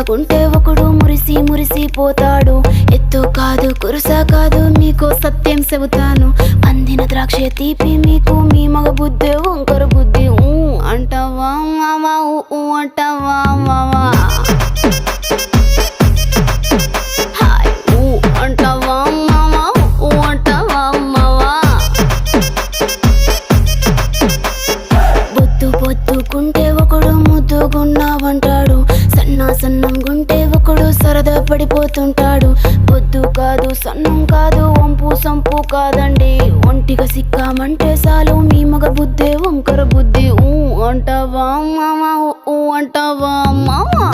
మెత్తగుంటే ఒకడు మురిసి మురిసిపోతాడు. ఎత్తు కాదు కురుస కాదు మీకో సత్యం చెబుతాను. అందిన ద్రాక్ష తీపి మీకు మీ మగ బుద్ధి వంకర బుద్ధి. అంటావా మావా అంటావా మావా అంటావా మావా అంటావా మావా. బొద్దు బొద్దుకుంటే ఒకడు ముద్దుగున్నావంటాడు. సన్నం గుంటే ఒకడు సరదా పడిపోతుంటాడు. బొద్దు కాదు సన్నం కాదు వంపు సంపు కాదండి. ఒంటిగా సిక్కామంటే చాలు మీ మగ బుద్ధి వంకర బుద్ధి. అంటావా మావా అంటావా మావా.